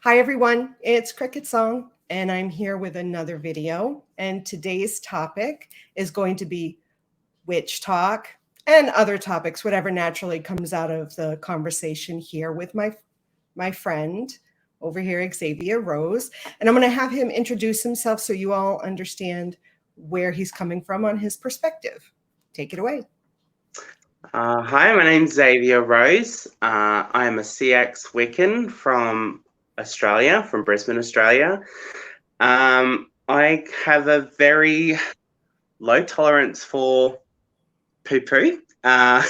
Hi everyone, it's CricketSong and I'm here with another video, and today's topic is going to be witch talk and other topics, whatever naturally comes out of the conversation here with my friend over here, Xavier Rose, and I'm going to have him introduce himself so you all understand where he's coming from on his perspective. Take it away. Hi, my name's Xavier Rose. I am a CX Wiccan from Australia, from Brisbane, Australia. I have a very low tolerance for poo-poo, and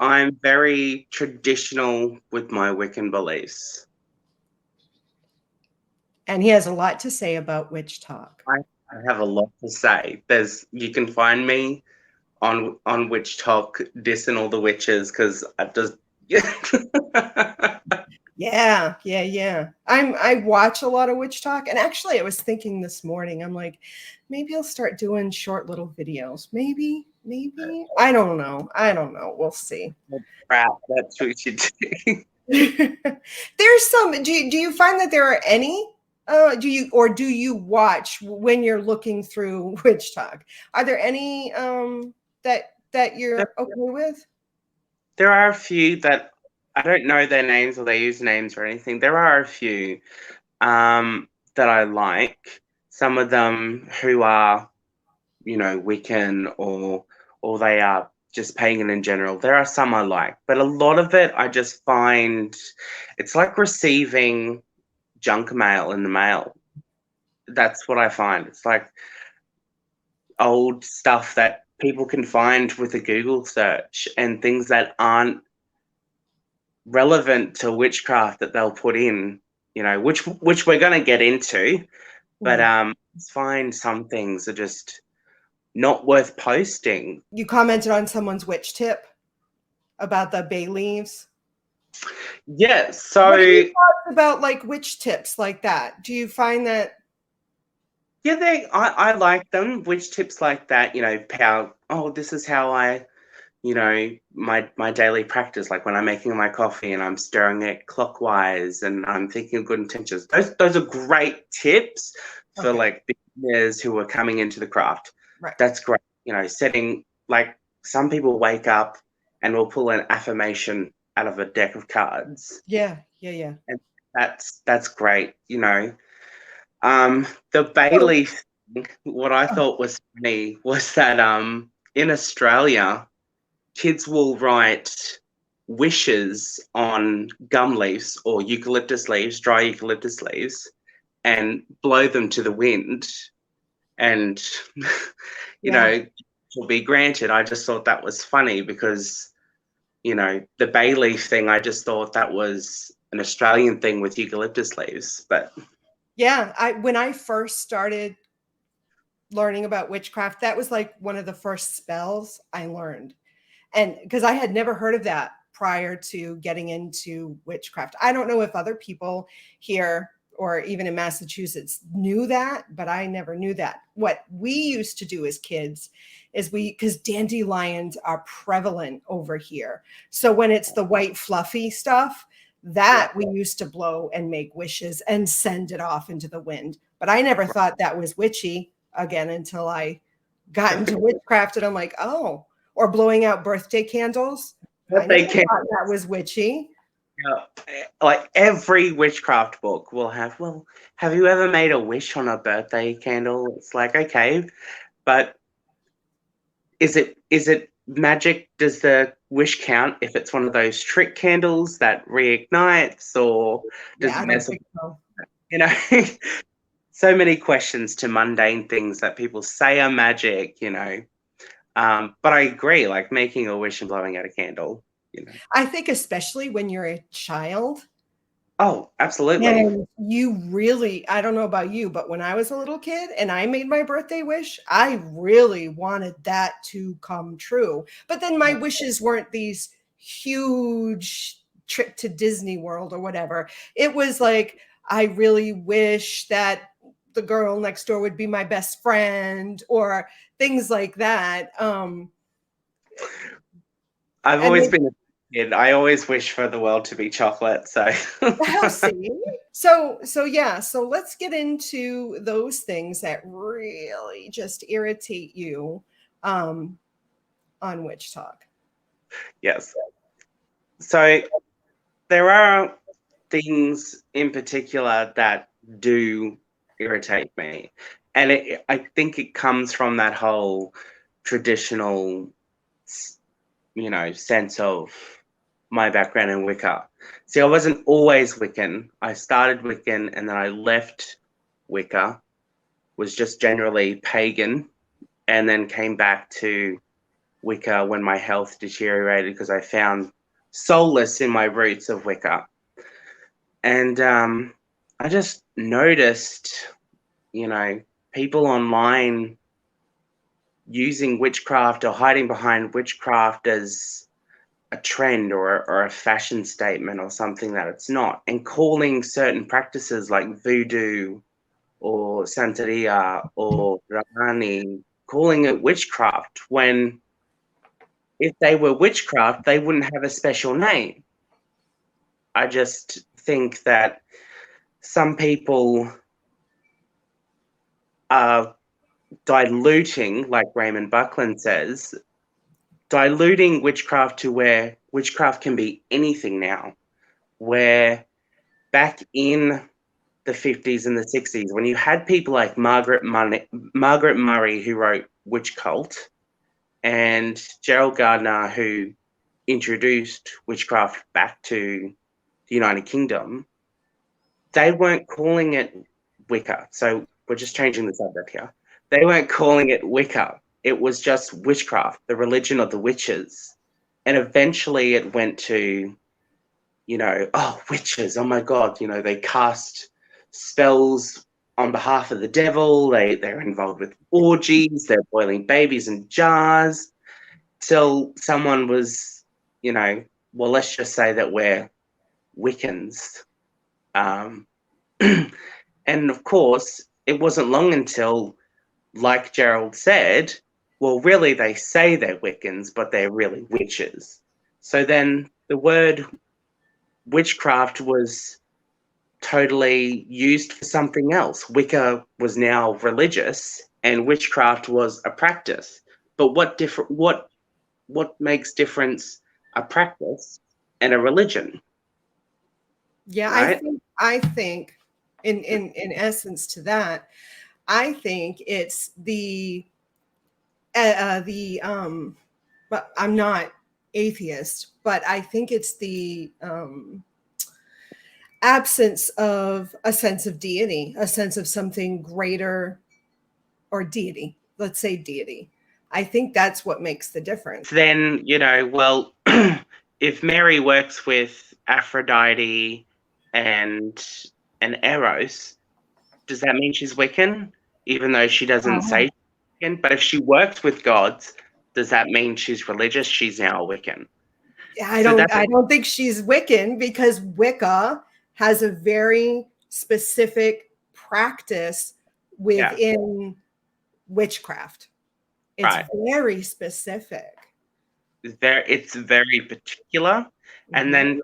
I'm very traditional with my Wiccan beliefs. And he has a lot to say about witch talk. I have a lot to say. You can find me on WitchTok dissing all the witches because I just Yeah. I watch a lot of witch talk, and actually I was thinking this morning, I'm like, maybe I'll start doing short little videos. Maybe. I don't know. We'll see. Crap, that's what you do. There's some. Do you find that there are any? Do you watch when you're looking through witch talk? Are there any that you're okay with? There are a few that I don't know their names or their usernames or anything. There are a few that I like. Some of them who are, Wiccan or they are just pagan in general. There are some I like, but a lot of it I just find it's like receiving junk mail in the mail. That's what I find. It's like old stuff that people can find with a Google search and things that aren't relevant to witchcraft that they'll put in, which we're going to get into. But find some things are just not worth posting. You commented on someone's witch tip about the bay leaves. Yeah, so what are your thoughts about like witch tips like that? Do you find that? Yeah, I like them. Witch tips like that, this is how I, my daily practice, like when I'm making my coffee and I'm stirring it clockwise and I'm thinking of good intentions. Those are great tips for like beginners who are coming into the craft. Right. That's great. Setting, like, some people wake up and will pull an affirmation out of a deck of cards. Yeah. And that's great, The Bailey thing, what I thought was funny was that in Australia, kids will write wishes on gum leaves or eucalyptus leaves, dry eucalyptus leaves, and blow them to the wind, and will be granted. I just thought that was funny because, the bay leaf thing, I just thought that was an Australian thing with eucalyptus leaves, but yeah, when I first started learning about witchcraft, that was like one of the first spells I learned. And because I had never heard of that prior to getting into witchcraft. I don't know if other people here or even in Massachusetts knew that, but I never knew that. What we used to do as kids is because dandelions are prevalent over here. So when it's the white fluffy stuff, that we used to blow and make wishes and send it off into the wind. But I never thought that was witchy again until I got into witchcraft, and I'm like, oh, or blowing out birthday candles. I never thought that was witchy. Yeah, like every witchcraft book will have, well, have you ever made a wish on a birthday candle? It's like, okay, but is it magic? Does the wish count if it's one of those trick candles that reignites, or does it mess think so. So many questions to mundane things that people say are magic, but I agree, like making a wish and blowing out a candle. I think especially when you're a child. Oh, absolutely. And you really, I don't know about you, but when I was a little kid and I made my birthday wish, I really wanted that to come true. But then my wishes weren't these huge trip to Disney World or whatever. It was like, I really wish that the girl next door would be my best friend or things like that. I've always been kid. I always wish for the world to be chocolate. So Well, see. So yeah, so let's get into those things that really just irritate you on WitchTok. yes. So there are things in particular that do irritate me. And I think it comes from that whole traditional, sense of my background in Wicca. See, I wasn't always Wiccan. I started Wiccan and then I left Wicca, was just generally pagan, and then came back to Wicca when my health deteriorated because I found solace in my roots of Wicca. And I just noticed, people online using witchcraft or hiding behind witchcraft as a trend or a fashion statement or something that it's not, and calling certain practices like voodoo or Santeria or Rahani, calling it witchcraft when if they were witchcraft, they wouldn't have a special name. I just think that some people are diluting, like Raymond Buckland says, diluting witchcraft to where witchcraft can be anything now. Where back in the 50s and the 60s, when you had people like Margaret Murray, who wrote Witch Cult, and Gerald Gardner, who introduced witchcraft back to the United Kingdom, they weren't calling it Wicca. So we're just changing the subject here. They weren't calling it Wicca. It was just witchcraft, the religion of the witches. And eventually it went to, witches, oh my God, they cast spells on behalf of the devil. They're involved with orgies. They're boiling babies in jars. Till someone was, well, let's just say that we're Wiccans. And of course, it wasn't long until, like Gerald said, well, really, they say they're Wiccans, but they're really witches. So then the word witchcraft was totally used for something else. Wicca was now religious, and witchcraft was a practice. But what makes difference a practice and a religion? Yeah, Right? I think in essence to that, I think it's but I'm not atheist, but I think it's the absence of a sense of deity, a sense of something greater, or deity. Let's say deity. I think that's what makes the difference. Then, well, if Mary works with Aphrodite and Eros, does that mean she's Wiccan? Even though she doesn't say she's Wiccan? But if she works with gods, does that mean she's religious? She's now a Wiccan. I don't think she's Wiccan, because Wicca has a very specific practice within witchcraft. It's right. very specific. It's very particular. And then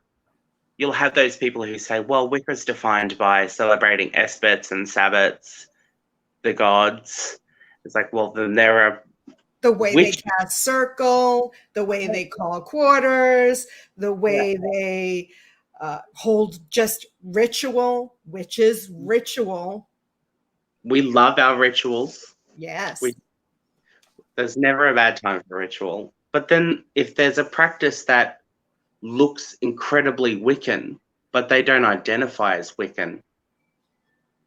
you'll have those people who say, well, Wicca is defined by celebrating Esbats and Sabbats, the gods. It's like, well, then there are the way they cast circle, the way they call quarters, the way they hold just ritual, which is ritual. We love our rituals. Yes. There's never a bad time for ritual. But then if there's a practice that looks incredibly Wiccan, but they don't identify as Wiccan,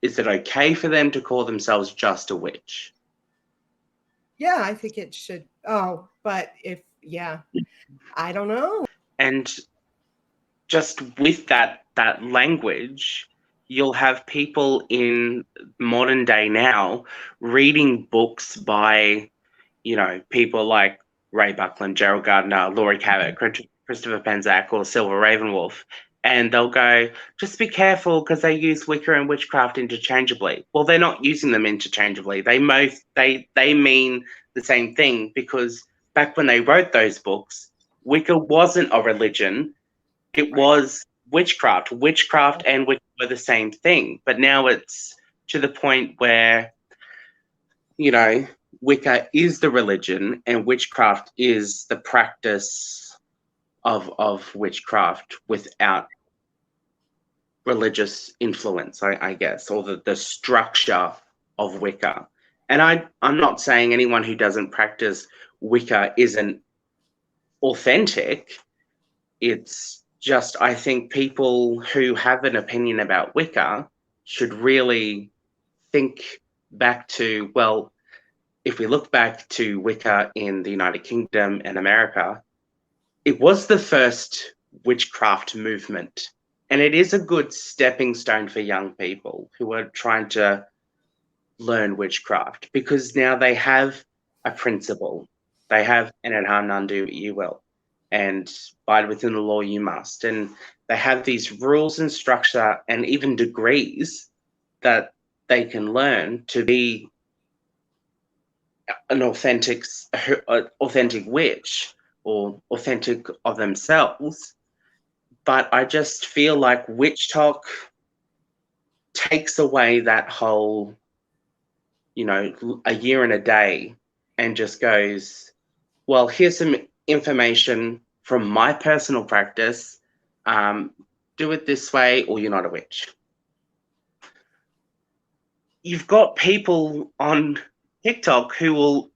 is it okay for them to call themselves just a witch? Yeah, I think it should. Oh, but I don't know. And just with that language, you'll have people in modern day now reading books by, people like Ray Buckland, Gerald Gardner, Laurie Cabot, Christopher Penczak, or Silver Ravenwolf, and they'll go, just be careful because they use Wicca and witchcraft interchangeably. Well, they're not using them interchangeably. They mean the same thing, because back when they wrote those books, Wicca wasn't a religion. It was witchcraft. Witchcraft and Wicca were the same thing. But now it's to the point where, you know, Wicca is the religion and witchcraft is the practice of witchcraft without religious influence, I guess, or the structure of Wicca. And I'm not saying anyone who doesn't practice Wicca isn't authentic. It's just, I think people who have an opinion about Wicca should really think back to, well, if we look back to Wicca in the United Kingdom and America, it was the first witchcraft movement. And it is a good stepping stone for young people who are trying to learn witchcraft, because now they have a principle. They have an and harm none, do what you will, and abide within the law you must. And they have these rules and structure and even degrees that they can learn to be an authentic witch or authentic of themselves. But I just feel like WitchTok takes away that whole, you know, a year and a day and just goes, well, here's some information from my personal practice. Do it this way or you're not a witch. You've got people on TikTok who will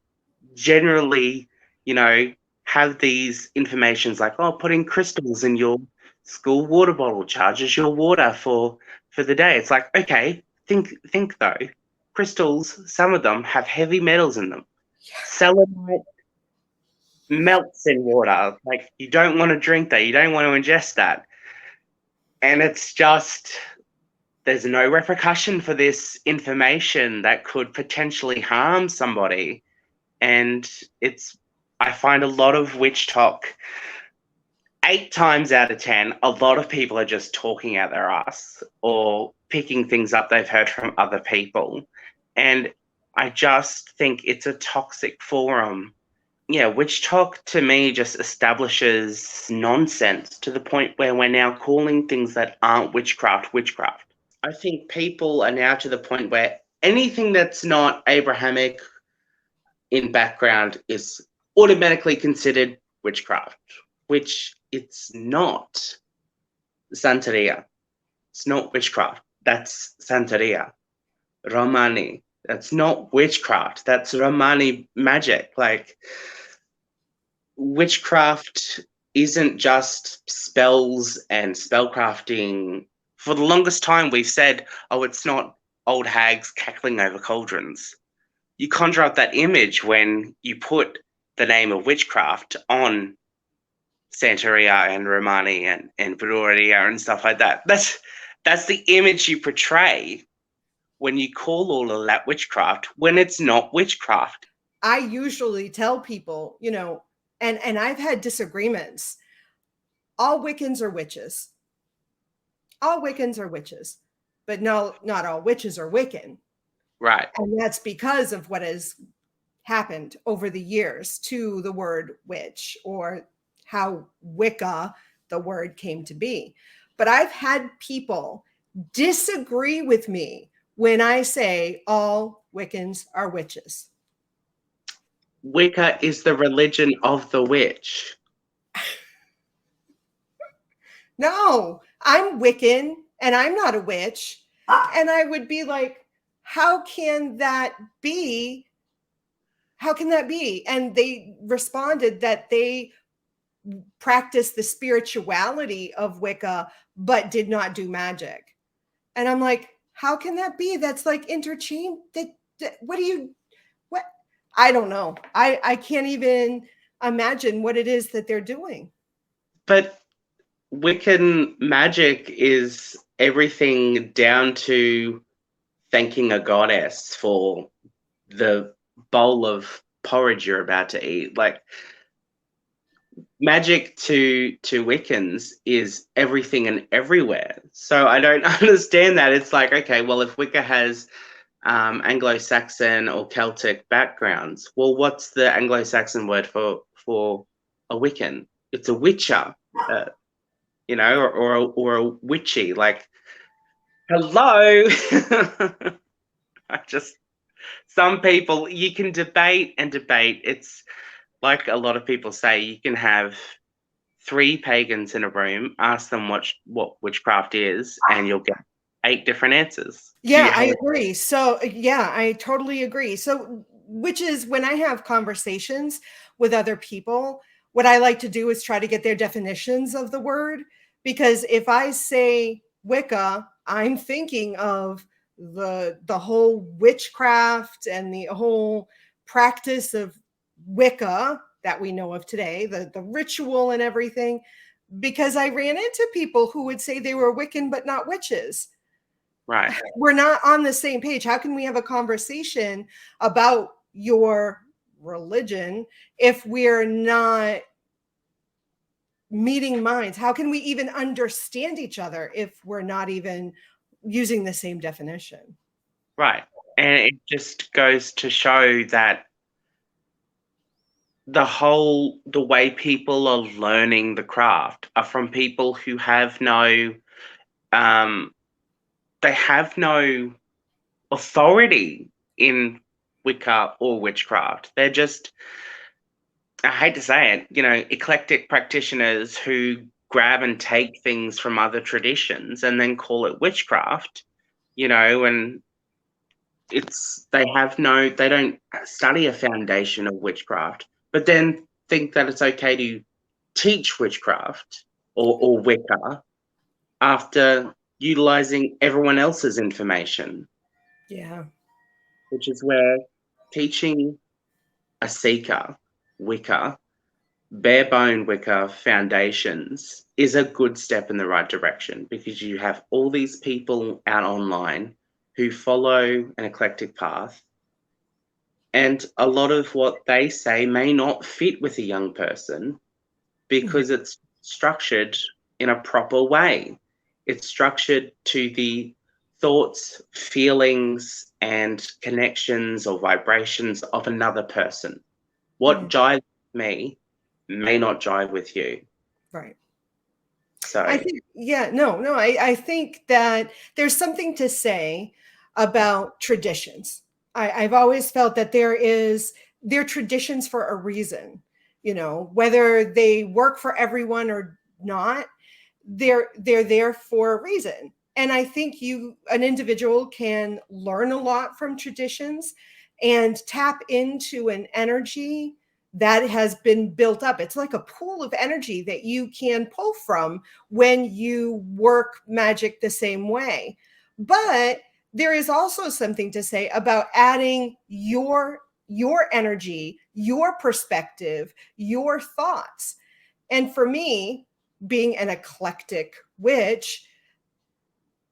generally, you know, have these informations like, oh, putting crystals in your school water bottle charges your water for the day. It's like, okay, think though. Crystals, some of them have heavy metals in them. Selenite melts in water. Like, you don't want to drink that. You don't want to ingest that. And it's just, there's no repercussion for this information that could potentially harm somebody. And I find a lot of WitchTok, 8 times out of 10, a lot of people are just talking out their ass or picking things up they've heard from other people. And I just think it's a toxic forum. Yeah, WitchTok to me just establishes nonsense to the point where we're now calling things that aren't witchcraft, witchcraft. I think people are now to the point where anything that's not Abrahamic in background is automatically considered witchcraft, which it's not. Santeria. It's not witchcraft. That's Santeria. Romani. That's not witchcraft. That's Romani magic. Like, witchcraft isn't just spells and spellcrafting. For the longest time, we've said, oh, it's not old hags cackling over cauldrons. You conjure up that image when you put the name of witchcraft on Santeria and Romani and Brujeria and stuff like that. That's the image you portray when you call all of that witchcraft, when it's not witchcraft. I usually tell people, you know, and I've had disagreements. All Wiccans are witches. All Wiccans are witches, but no, not all witches are Wiccan. Right. And that's because of what has happened over the years to the word witch, or how Wicca, the word, came to be. But I've had people disagree with me when I say all Wiccans are witches. Wicca is the religion of the witch. No, I'm Wiccan and I'm not a witch. And I would be like, how can that be? How can that be? And they responded that they practiced the spirituality of Wicca, but did not do magic. And I'm like, how can that be? That's like interchange. What do you, what? I don't know. I can't even imagine what it is that they're doing. But Wiccan magic is everything down to thanking a goddess for the bowl of porridge you're about to eat. Like, magic to Wiccans is everything and everywhere. So I don't understand that. It's like, okay, well, if Wicca has Anglo-Saxon or Celtic backgrounds, well, what's the Anglo-Saxon word for a Wiccan? it's a witcher, you know, or a witchy. Like, hello. I just, some people, you can debate and debate. It's like a lot of people say, you can have 3 pagans in a room, ask them what witchcraft is, and you'll get 8 different answers. Yeah, I agree. So, yeah, I totally agree. So, which is when I have conversations with other people, what I like to do is try to get their definitions of the word. Because if I say Wicca, I'm thinking of the whole witchcraft and the whole practice of Wicca that we know of today, the ritual and everything. Because I ran into people who would say they were Wiccan but not witches. Right. We're not on the same page. How can we have a conversation about your religion if we're not meeting minds? How can we even understand each other if we're not even using the same definition? Right. And it just goes to show that the way people are learning the craft are from people who have no they have no authority in Wicca or witchcraft. They're just, I hate to say it, you know, eclectic practitioners who grab and take things from other traditions and then call it witchcraft, you know, and they don't study a foundation of witchcraft, but then think that it's okay to teach witchcraft or Wicca after utilizing everyone else's information. Yeah. Which is where teaching a seeker Wicca, bare bone Wicca foundations is a good step in the right direction, because you have all these people out online who follow an eclectic path, and a lot of what they say may not fit with a young person because it's structured in a proper way. It's structured to the thoughts, feelings, and connections or vibrations of another person. What jives with me may not jive with you. Right. So I think, I think that there's something to say about traditions. I've always felt that they're traditions for a reason, you know, whether they work for everyone or not, they're there for a reason. And I think an individual can learn a lot from traditions and tap into an energy that has been built up. It's like a pool of energy that you can pull from when you work magic the same way. But there is also something to say about adding your energy, your perspective, your thoughts. And for me, being an eclectic witch,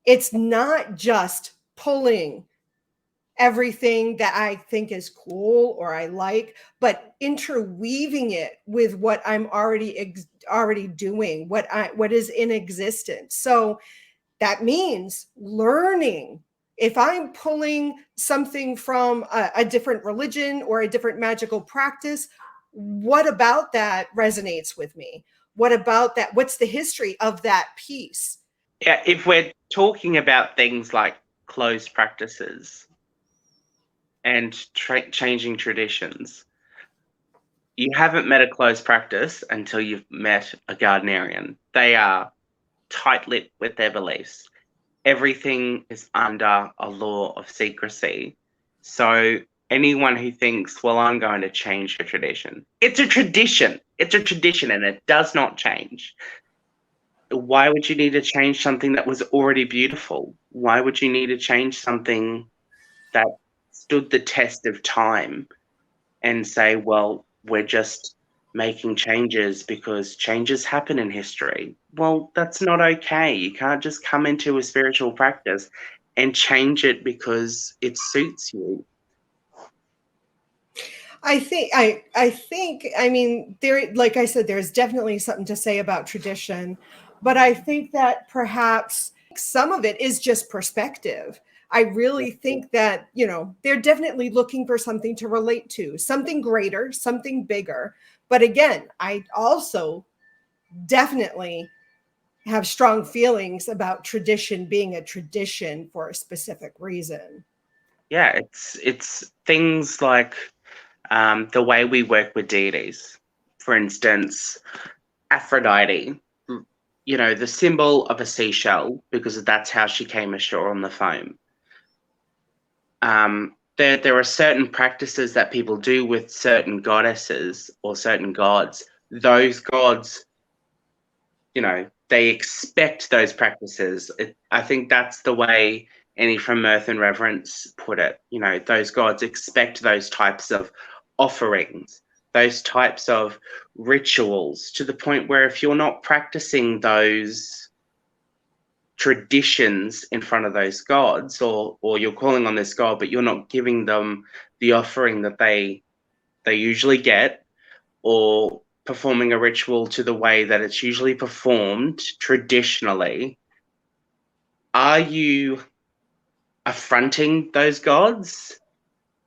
it's not just pulling everything that I think is cool or I like, but interweaving it with what I'm already doing, what is in existence. So that means learning. If I'm pulling something from a different religion or a different magical practice, what about that resonates with me? What about that? What's the history of that piece? yeah, if we're talking about things like closed practices and changing traditions, you haven't met a closed practice until you've met a Gardnerian. They are tight-lipped with their beliefs. Everything is under a law of secrecy. So anyone who thinks, well, I'm going to change your tradition, it's a tradition. It's a tradition and it does not change. Why would you need to change something that was already beautiful? Why would you need to change something that stood the test of time and say, well, we're just making changes because changes happen in history? Well, that's not okay. You can't just come into a spiritual practice and change it because it suits you. I mean, there, like I said, there's definitely something to say about tradition, but I think that perhaps some of it is just perspective. I really think that, you know, they're definitely looking for something to relate to, something greater, something bigger. But again, I also definitely have strong feelings about tradition being a tradition for a specific reason. Yeah, it's things like the way we work with deities. For instance, Aphrodite, you know, the symbol of a seashell, because that's how she came ashore on the foam. There are certain practices that people do with certain goddesses or certain gods. Those gods, you know, they expect those practices. I think that's the way Annie from Mirth and Reverence put it. You know, those gods expect those types of offerings, those types of rituals, to the point where if you're not practicing those traditions in front of those gods, or you're calling on this god but you're not giving them the offering that they usually get, or performing a ritual to the way that it's usually performed traditionally, are you affronting those gods?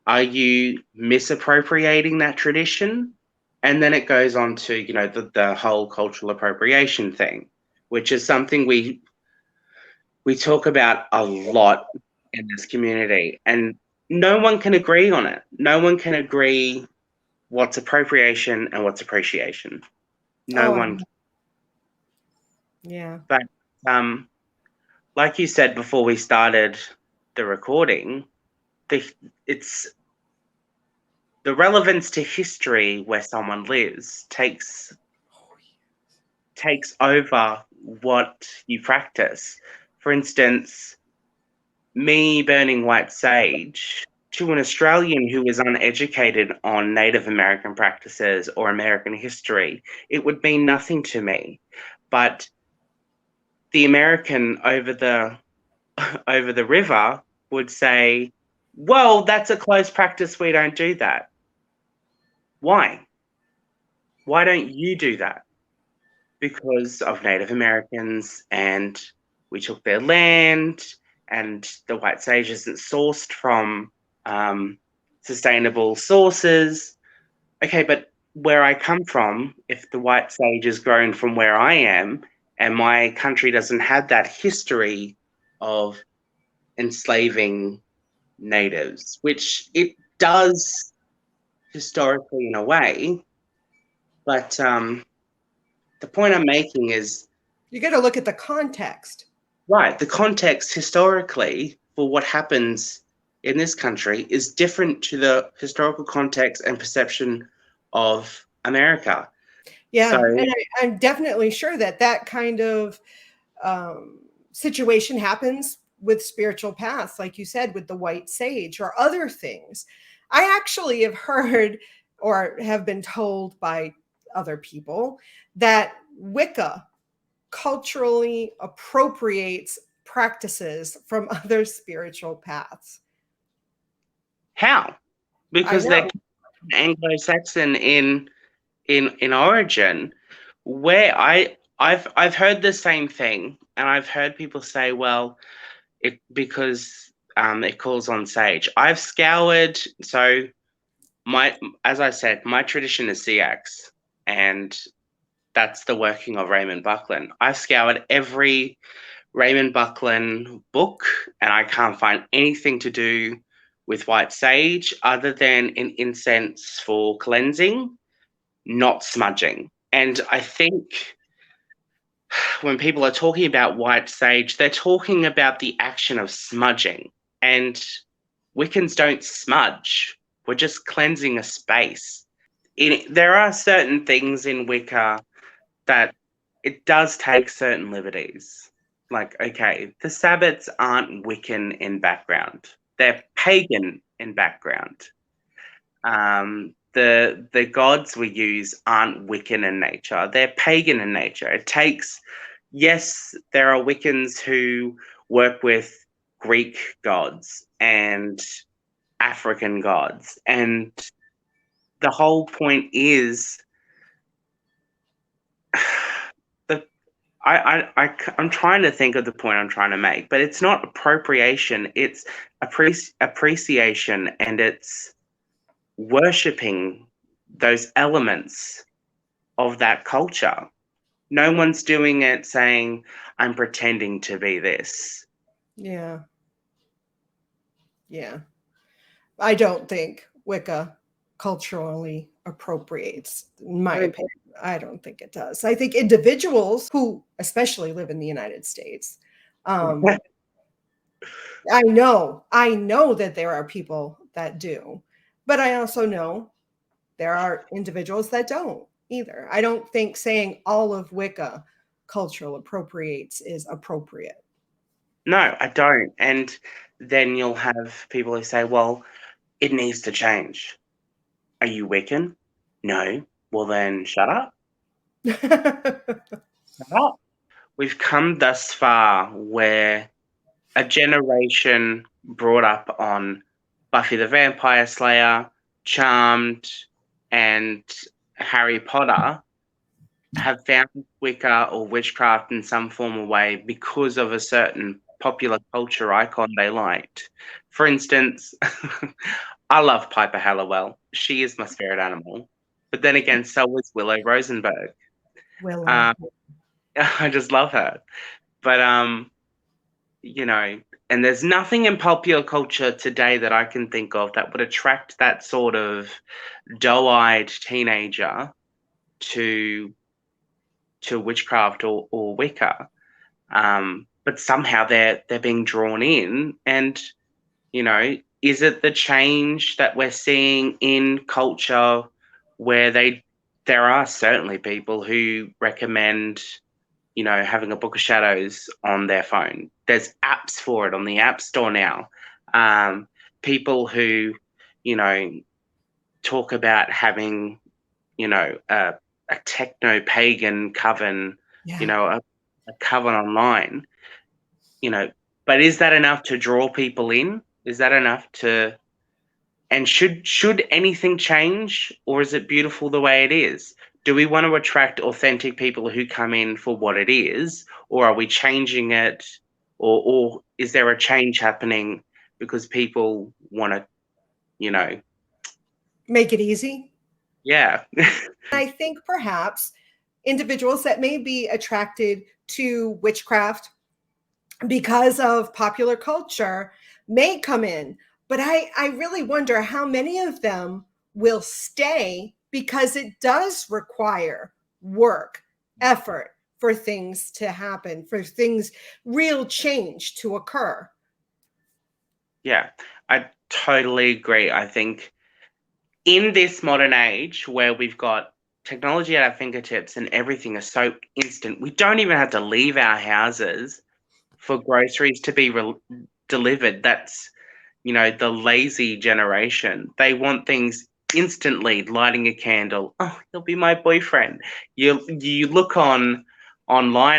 Are you misappropriating that tradition? And then it goes on to, you know, the whole cultural appropriation thing, which is something we talk about a lot in this community, and no one can agree on it. No one can agree what's appropriation and what's appreciation. No Oh, one. yeah. But like you said before we started the recording, it's the relevance to history where someone lives takes over what you practice. For instance, me burning white sage, to an Australian who is uneducated on Native American practices or American history, it would mean nothing to me. But the American over the river would say, well, that's a closed practice, we don't do that. Why? Why don't you do that? Because of Native Americans, and we took their land, and the white sage isn't sourced from sustainable sources. Okay, but where I come from, if the white sage is grown from where I am, and my country doesn't have that history of enslaving natives, which it does historically in a way, but the point I'm making is, You got to look at the context. right, the context historically for what happens in this country is different to the historical context and perception of America. So, Yeah, and I'm definitely sure that that kind of situation happens with spiritual paths, like you said, with the white sage or other things. I actually have heard or have been told by other people that Wicca culturally appropriates practices from other spiritual paths. how? I Because they're know. Anglo-Saxon in origin, where I've heard the same thing, and I've heard people say, well, it because it calls on sage. I've scoured, so as I said, my tradition is CX, and that's the working of Raymond Buckland. I've scoured every Raymond Buckland book, and I can't find anything to do with white sage other than an incense for cleansing, not smudging. And I think when people are talking about white sage, they're talking about the action of smudging. And Wiccans don't smudge. We're just cleansing a space. There are certain things in Wicca that it does take certain liberties. Like, okay, the Sabbats aren't Wiccan in background. They're pagan in background. The gods we use aren't Wiccan in nature. They're pagan in nature. It takes, yes, there are Wiccans who work with Greek gods and African gods. And the whole point is the I'm trying to think of the point I'm trying to make, but it's not appropriation, it's appreciation, and it's worshipping those elements of that culture. No one's doing it saying, I'm pretending to be this. Yeah. Yeah. I don't think Wicca culturally appropriates, in my opinion. I don't think it does. I think individuals who especially live in the United States, um, I know that there are people that do, but I also know there are individuals that don't either. I don't think saying all of Wicca cultural appropriates is appropriate. No, I don't. And then you'll have people who say, well, it needs to change. Are you Wiccan? No. Well, then shut up. Shut up. We've come thus far where a generation brought up on Buffy the Vampire Slayer, Charmed, and Harry Potter have found Wicca or witchcraft in some form or way because of a certain popular culture icon they liked. For instance, I love Piper Halliwell. She is my spirit animal. But then again, so was Willow Rosenberg. Willow. Um, I just love her. But you know, and there's nothing in popular culture today that I can think of that would attract that sort of doe-eyed teenager to witchcraft or Wicca. But somehow they're being drawn in, and you know, is it the change that we're seeing in culture where there are certainly people who recommend, you know, having a book of shadows on their phone. There's apps for it on the App Store now. Um, People who, you know, talk about having, you know, a techno pagan coven, you Yeah. know, a coven online, you know, but is that enough to draw people in? Is that enough to, and should anything change, or is it beautiful the way it is? Do we want to attract authentic people who come in for what it is, or are we changing it, or is there a change happening because people want to, you know, Make it easy. yeah, I think perhaps individuals that may be attracted to witchcraft because of popular culture may come in, but I really wonder how many of them will stay because it does require work, effort for things to happen, for things, real change to occur. yeah, I totally agree. I think in this modern age where we've got technology at our fingertips and everything is so instant, we don't even have to leave our houses for groceries to be delivered. That's, you know, the lazy generation. They want things instantly. Lighting a candle, oh, he'll be my boyfriend. You look online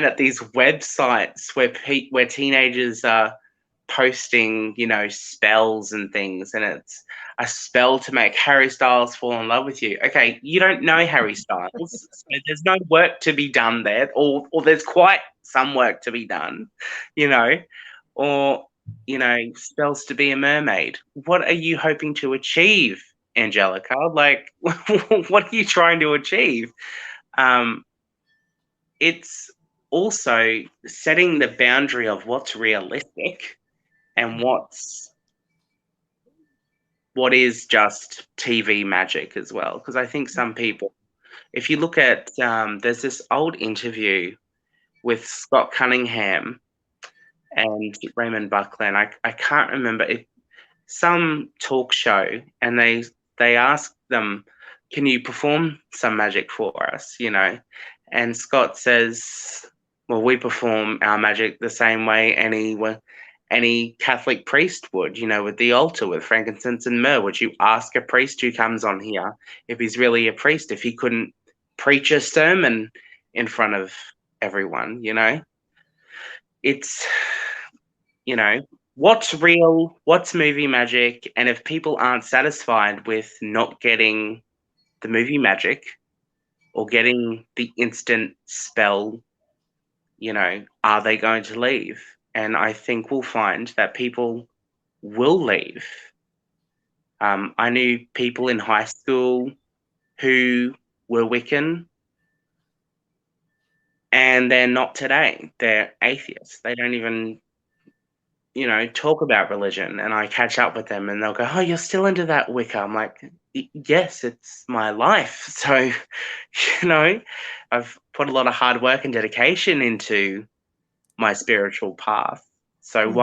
at these websites where teenagers are posting, you know, spells and things, and it's a spell to make Harry Styles fall in love with you. Okay, you don't know Harry Styles, so there's no work to be done there, or there's quite some work to be done, you know, or you know, spells to be a mermaid. What are you hoping to achieve, Angelica? Like, what are you trying to achieve? Um, it's also setting the boundary of what's realistic and what is just TV magic as well. Because I think some people, if you look at, there's this old interview with Scott Cunningham and Raymond Buckler, and I can't remember it, some talk show, and they asked them, "Can you perform some magic for us?" You know, and Scott says, "Well, we perform our magic the same way any Catholic priest would, you know, with the altar with frankincense and myrrh. Would you ask a priest who comes on here if he's really a priest, if he couldn't preach a sermon in front of everyone, you know? It's, you know, what's real, what's movie magic, and if people aren't satisfied with not getting the movie magic or getting the instant spell, you know, are they going to leave? And I think we'll find that people will leave. I knew people in high school who were Wiccan, and they're not today. They're atheists. They don't even, talk about religion. And I catch up with them and they'll go, "Oh, you're still into that Wicca." I'm like, Yes, it's my life." So, I've put a lot of hard work and dedication into my spiritual path. So Mhm.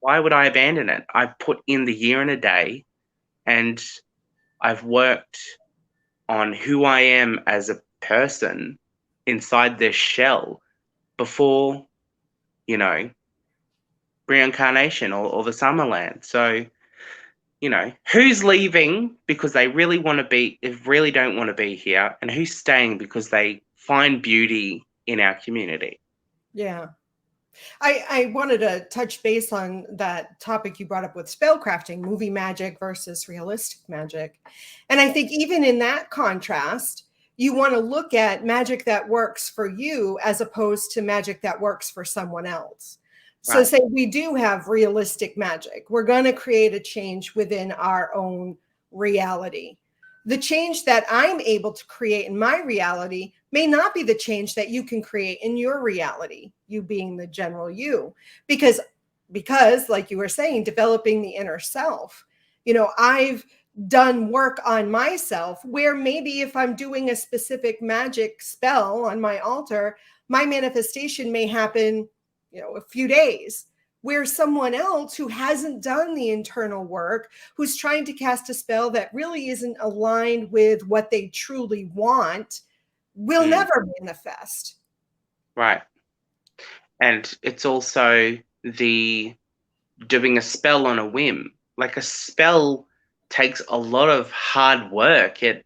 why would I abandon it? I put in the year and a day, and I've worked on who I am as a person inside this shell before, you know, reincarnation or the Summerland. So, who's leaving because they really don't want to be here, and who's staying because they find beauty in our community. Yeah. I wanted to touch base on that topic you brought up with spellcrafting, movie magic versus realistic magic. And I think even in that contrast, you want to look at magic that works for you as opposed to magic that works for someone else. So, Right, say we do have realistic magic, we're going to create a change within our own reality. The change that I'm able to create in my reality may not be the change that you can create in your reality, you being the general you, because like you were saying, developing the inner self. I've done work on myself where maybe if I'm doing a specific magic spell on my altar, my manifestation may happen, a few days, where someone else who hasn't done the internal work, who's trying to cast a spell that really isn't aligned with what they truly want, will mm, never manifest. right. And it's also the doing a spell on a whim. Like, a spell takes a lot of hard work. It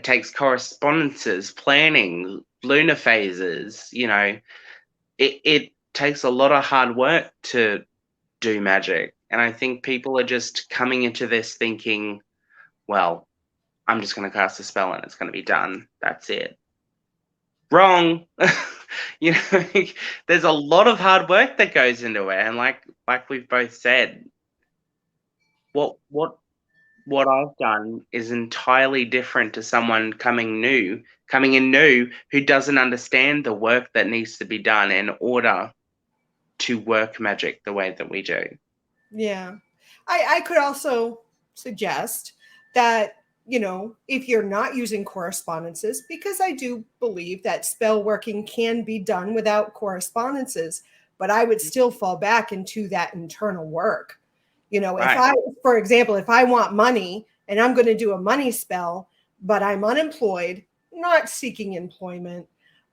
takes correspondences, planning, lunar phases. It takes a lot of hard work to do magic. And I think people are just coming into this thinking, well, I'm just going to cast a spell and it's going to be done. That's it. Wrong. you know, there's a lot of hard work that goes into it, and like we've both said, what I've done is entirely different to someone coming in new, who doesn't understand the work that needs to be done in order to work magic the way that we do. Yeah. I could also suggest that, if you're not using correspondences, because I do believe that spell working can be done without correspondences, but I would still fall back into that internal work. If Right. for example, if I want money and I'm going to do a money spell, but I'm unemployed, not seeking employment,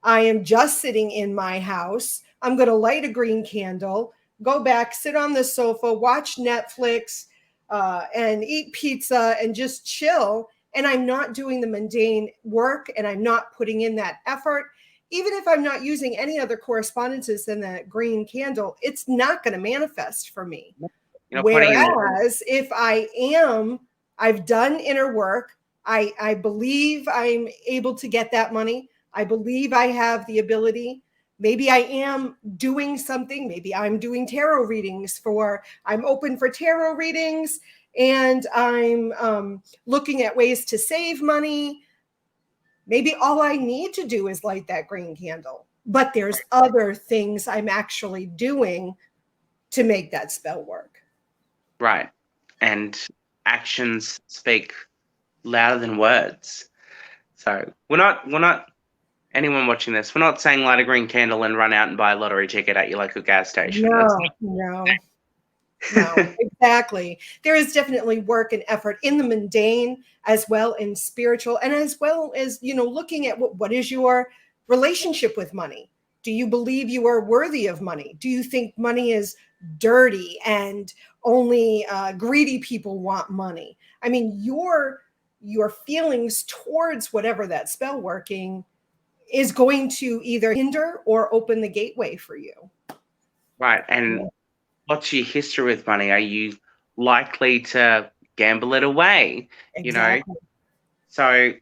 I am just sitting in my house, I'm going to light a green candle, go back, sit on the sofa, watch Netflix, and eat pizza and just chill. And I'm not doing the mundane work and I'm not putting in that effort. Even if I'm not using any other correspondences than that green candle, it's not going to manifest for me. Putting in the Whereas if I've done inner work, I believe I'm able to get that money. I believe I have the ability. Maybe I am doing something. Maybe I'm doing tarot readings I'm open for tarot readings and I'm looking at ways to save money. Maybe all I need to do is light that green candle, but there's other things I'm actually doing to make that spell work. right, and actions speak louder than words. So we're not anyone watching this. We're not saying light a green candle and run out and buy a lottery ticket at your local gas station. That's No, no, no, exactly. There is definitely work and effort in the mundane as well in spiritual, and as well as, looking at what is your relationship with money? Do you believe you are worthy of money? Do you think money is dirty and only greedy people want money? I mean, your feelings towards whatever that spell working is going to either hinder or open the gateway for you. right. And what's your history with money? Are you likely to gamble it away? You know, Exactly. so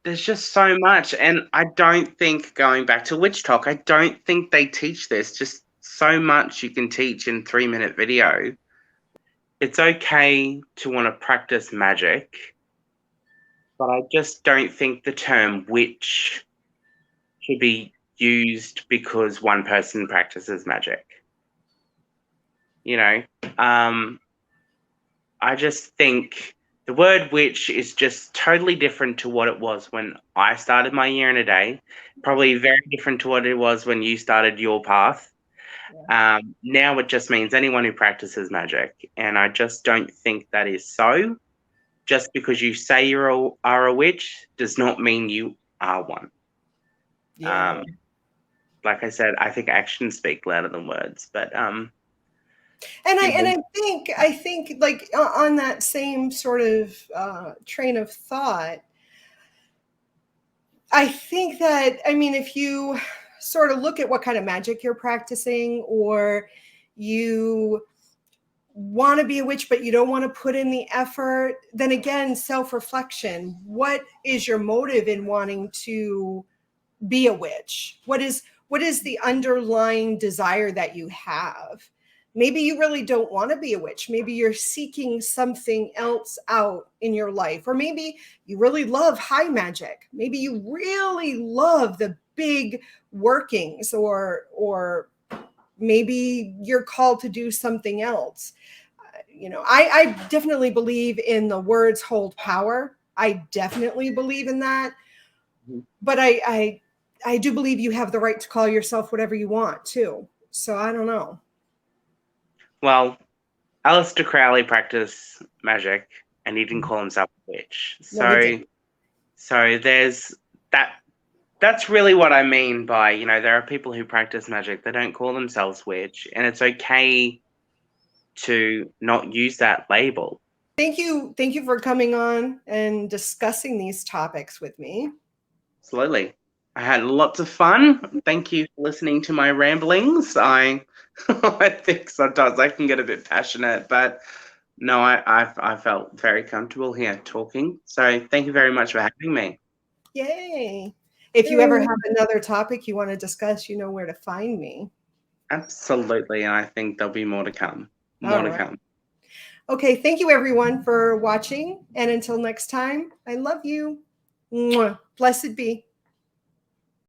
there's just so much, and I don't think, going back to WitchTok, I don't think they teach this. Just so much you can teach in 3-minute video. It's okay to want to practice magic, but I just don't think the term witch should be used because one person practices magic. I just think the word witch is just totally different to what it was when I started my year in a day. Probably very different to what it was when you started your path. Now it just means anyone who practices magic. And I just don't think that is so. Just because you say you are a witch does not mean you are one. Yeah. Like I said, I think actions speak louder than words. But And I think like on that same sort of train of thought, I think that, I mean, if you sort of look at what kind of magic you're practicing, or you want to be a witch but you don't want to put in the effort, then again, self-reflection. What is your motive in wanting to be a witch? What is the underlying desire that you have? Maybe you really don't want to be a witch. Maybe you're seeking something else out in your life. Or maybe you really love high magic. Maybe you really love the big workings, or maybe you're called to do something else. I definitely believe in the words hold power. I definitely believe in that. But I do believe you have the right to call yourself whatever you want too. So I don't know. Well, Aleister Crowley practiced magic and he didn't call himself a witch. No, he didn't. So there's that. That's really what I mean by, there are people who practice magic, they don't call themselves witch, and it's okay to not use that label. Thank you for coming on and discussing these topics with me. Absolutely. I had lots of fun. Thank you for listening to my ramblings. I think sometimes I can get a bit passionate, but no, I felt very comfortable here talking. So thank you very much for having me. Yay. If you ever have another topic you want to discuss, you know where to find me. Absolutely. And I think there'll be more to come. More to come. Okay. Thank you, everyone, for watching. And until next time, I love you. Mwah. Blessed be.